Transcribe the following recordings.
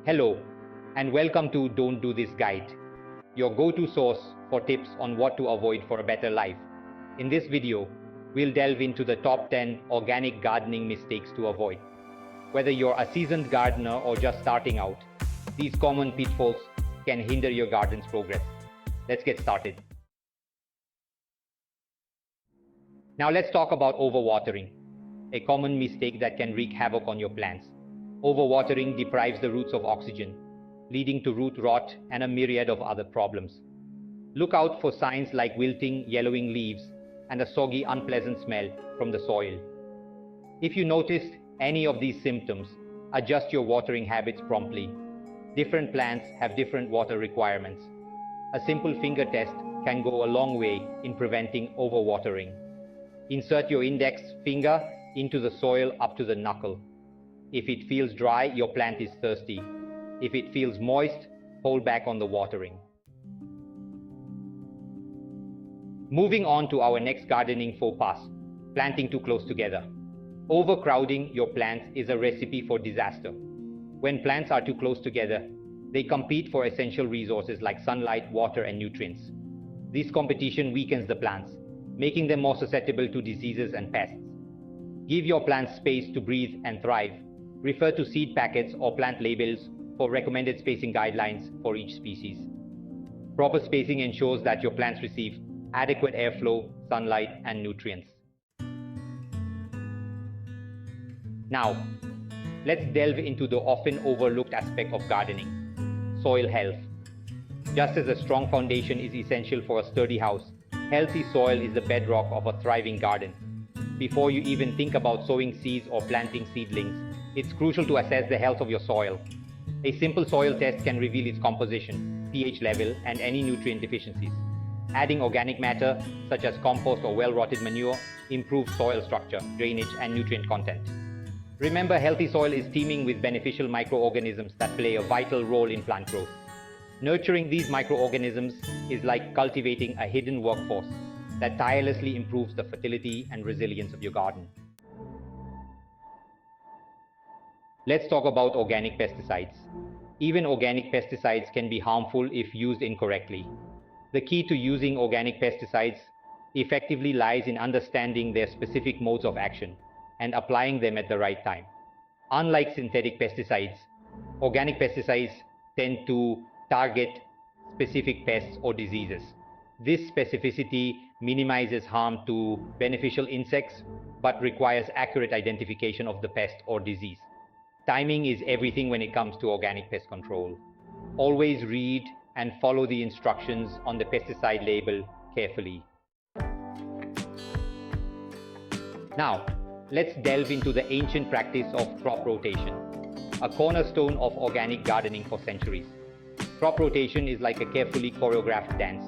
Hello, and welcome to Don't Do This Guide, your go-to source for tips on what to avoid for a better life. In this video, we'll delve into the top 10 organic gardening mistakes to avoid. Whether you're a seasoned gardener or just starting out, these common pitfalls can hinder your garden's progress. Let's get started. Now let's talk about overwatering, a common mistake that can wreak havoc on your plants. Overwatering deprives the roots of oxygen, leading to root rot and a myriad of other problems. Look out for signs like wilting, yellowing leaves, and a soggy, unpleasant smell from the soil. If you notice any of these symptoms, adjust your watering habits promptly. Different plants have different water requirements. A simple finger test can go a long way in preventing overwatering. Insert your index finger into the soil up to the knuckle. If it feels dry, your plant is thirsty. If it feels moist, hold back on the watering. Moving on to our next gardening faux pas, planting too close together. Overcrowding your plants is a recipe for disaster. When plants are too close together, they compete for essential resources like sunlight, water, and nutrients. This competition weakens the plants, making them more susceptible to diseases and pests. Give your plants space to breathe and thrive. Refer to seed packets or plant labels for recommended spacing guidelines for each species. Proper spacing ensures that your plants receive adequate airflow, sunlight, and nutrients. Now, let's delve into the often overlooked aspect of gardening, soil health. Just as a strong foundation is essential for a sturdy house, healthy soil is the bedrock of a thriving garden. Before you even think about sowing seeds or planting seedlings, it's crucial to assess the health of your soil. A simple soil test can reveal its composition, pH level, and any nutrient deficiencies. Adding organic matter, such as compost or well-rotted manure, improves soil structure, drainage, and nutrient content. Remember, healthy soil is teeming with beneficial microorganisms that play a vital role in plant growth. Nurturing these microorganisms is like cultivating a hidden workforce that tirelessly improves the fertility and resilience of your garden. Let's talk about organic pesticides. Even organic pesticides can be harmful if used incorrectly. The key to using organic pesticides effectively lies in understanding their specific modes of action and applying them at the right time. Unlike synthetic pesticides, organic pesticides tend to target specific pests or diseases. This specificity minimizes harm to beneficial insects but requires accurate identification of the pest or disease. Timing is everything when it comes to organic pest control. Always read and follow the instructions on the pesticide label carefully. Now, let's delve into the ancient practice of crop rotation, a cornerstone of organic gardening for centuries. Crop rotation is like a carefully choreographed dance,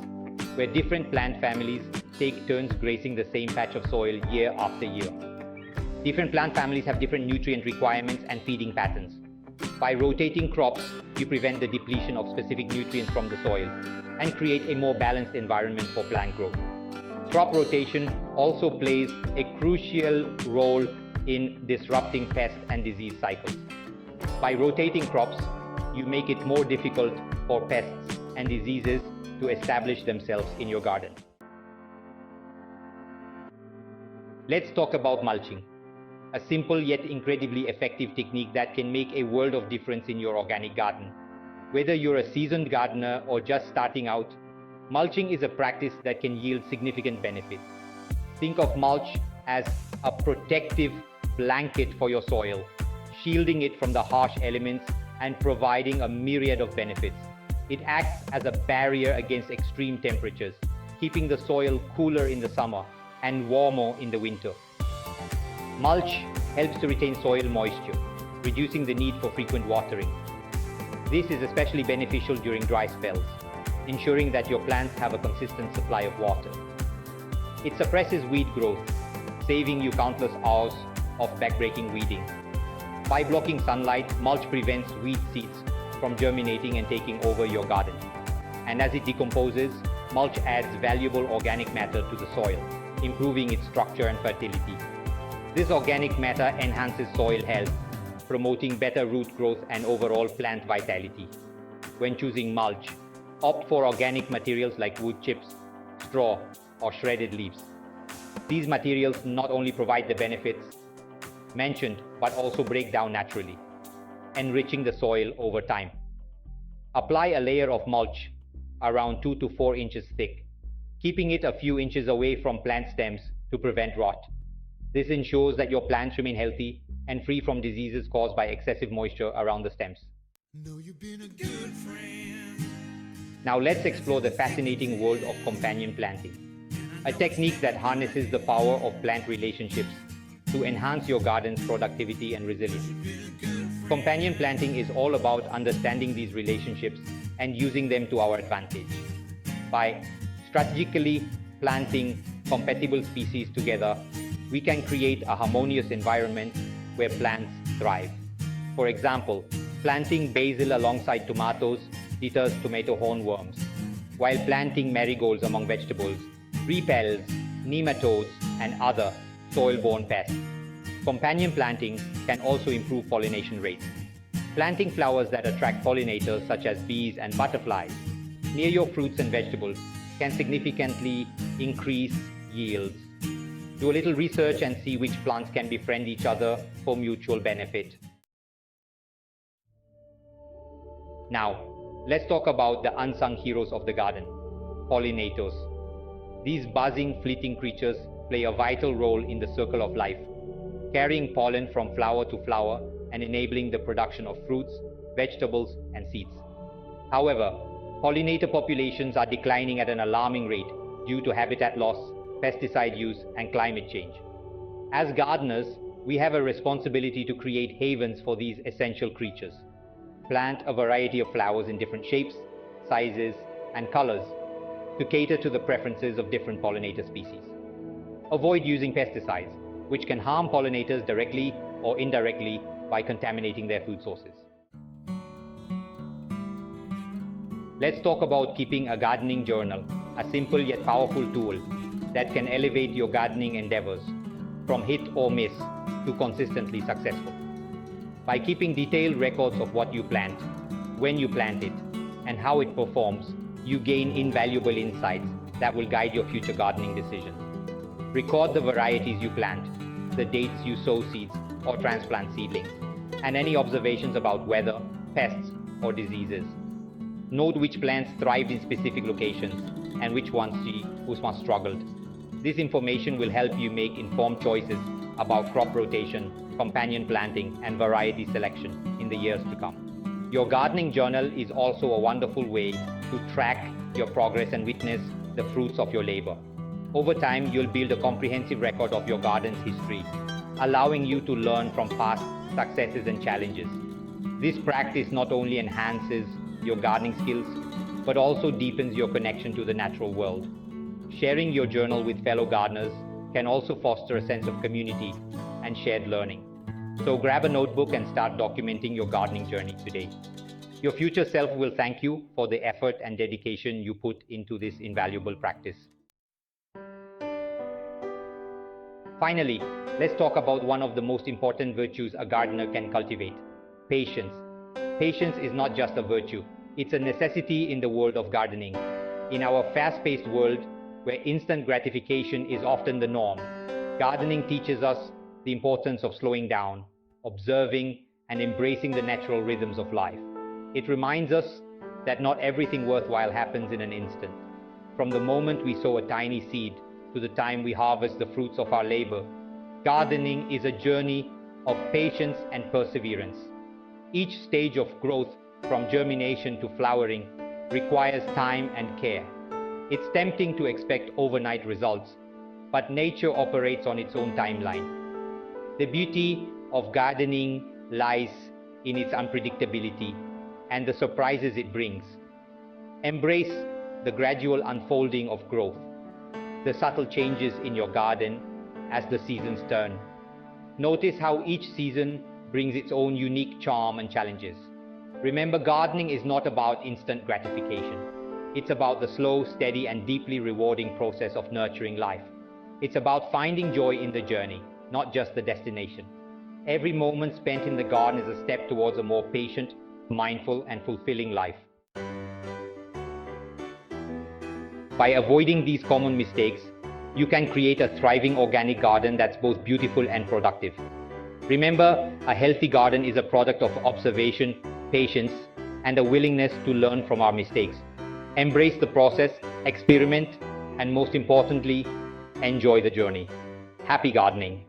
where different plant families take turns grazing the same patch of soil year after year. Different plant families have different nutrient requirements and feeding patterns. By rotating crops, you prevent the depletion of specific nutrients from the soil and create a more balanced environment for plant growth. Crop rotation also plays a crucial role in disrupting pest and disease cycles. By rotating crops, you make it more difficult for pests and diseases to establish themselves in your garden. Let's talk about mulching, a simple yet incredibly effective technique that can make a world of difference in your organic garden. Whether you're a seasoned gardener or just starting out, mulching is a practice that can yield significant benefits. Think of mulch as a protective blanket for your soil, shielding it from the harsh elements and providing a myriad of benefits. It acts as a barrier against extreme temperatures, keeping the soil cooler in the summer and warmer in the winter. Mulch helps to retain soil moisture, reducing the need for frequent watering. This is especially beneficial during dry spells, ensuring that your plants have a consistent supply of water. It suppresses weed growth, saving you countless hours of backbreaking weeding. By blocking sunlight, mulch prevents weed seeds from germinating and taking over your garden. And as it decomposes, mulch adds valuable organic matter to the soil, improving its structure and fertility. This organic matter enhances soil health, promoting better root growth and overall plant vitality. When choosing mulch, opt for organic materials like wood chips, straw, or shredded leaves. These materials not only provide the benefits mentioned, but also break down naturally, enriching the soil over time. Apply a layer of mulch around 2 to 4 inches thick, keeping it a few inches away from plant stems to prevent rot. This ensures that your plants remain healthy and free from diseases caused by excessive moisture around the stems. Now let's explore the fascinating world of companion planting, a technique that harnesses the power of plant relationships to enhance your garden's productivity and resilience. Companion planting is all about understanding these relationships and using them to our advantage. By strategically planting compatible species together, we can create a harmonious environment where plants thrive. For example, planting basil alongside tomatoes deters tomato hornworms, while planting marigolds among vegetables repels nematodes and other soil-borne pests. Companion planting can also improve pollination rates. Planting flowers that attract pollinators such as bees and butterflies near your fruits and vegetables can significantly increase yields. Do a little research and see which plants can befriend each other for mutual benefit. Now, let's talk about the unsung heroes of the garden, pollinators. These buzzing, fleeting creatures play a vital role in the circle of life, carrying pollen from flower to flower and enabling the production of fruits, vegetables, and seeds. However, pollinator populations are declining at an alarming rate due to habitat loss, pesticide use, and climate change. As gardeners, we have a responsibility to create havens for these essential creatures. Plant a variety of flowers in different shapes, sizes, and colors to cater to the preferences of different pollinator species. Avoid using pesticides, which can harm pollinators directly or indirectly by contaminating their food sources. Let's talk about keeping a gardening journal, a simple yet powerful tool that can elevate your gardening endeavors from hit or miss to consistently successful. By keeping detailed records of what you plant, when you plant it, and how it performs, you gain invaluable insights that will guide your future gardening decisions. Record the varieties you plant, the dates you sow seeds or transplant seedlings, and any observations about weather, pests, or diseases. Note which plants thrived in specific locations and which ones struggled. This information will help you make informed choices about crop rotation, companion planting, and variety selection in the years to come. Your gardening journal is also a wonderful way to track your progress and witness the fruits of your labor. Over time, you'll build a comprehensive record of your garden's history, allowing you to learn from past successes and challenges. This practice not only enhances your gardening skills, but also deepens your connection to the natural world. Sharing your journal with fellow gardeners can also foster a sense of community and shared learning. So grab a notebook and start documenting your gardening journey today. Your future self will thank you for the effort and dedication you put into this invaluable practice. Finally, let's talk about one of the most important virtues a gardener can cultivate: patience. Patience is not just a virtue, it's a necessity in the world of gardening. In our fast-paced world, where instant gratification is often the norm, gardening teaches us the importance of slowing down, observing, and embracing the natural rhythms of life. It reminds us that not everything worthwhile happens in an instant. From the moment we sow a tiny seed to the time we harvest the fruits of our labor, gardening is a journey of patience and perseverance. Each stage of growth, from germination to flowering, requires time and care. It's tempting to expect overnight results, but nature operates on its own timeline. The beauty of gardening lies in its unpredictability and the surprises it brings. Embrace the gradual unfolding of growth, the subtle changes in your garden as the seasons turn. Notice how each season brings its own unique charm and challenges. Remember, gardening is not about instant gratification. It's about the slow, steady, and deeply rewarding process of nurturing life. It's about finding joy in the journey, not just the destination. Every moment spent in the garden is a step towards a more patient, mindful, and fulfilling life. By avoiding these common mistakes, you can create a thriving organic garden that's both beautiful and productive. Remember, a healthy garden is a product of observation, patience, and a willingness to learn from our mistakes. Embrace the process, experiment, and most importantly, enjoy the journey. Happy gardening!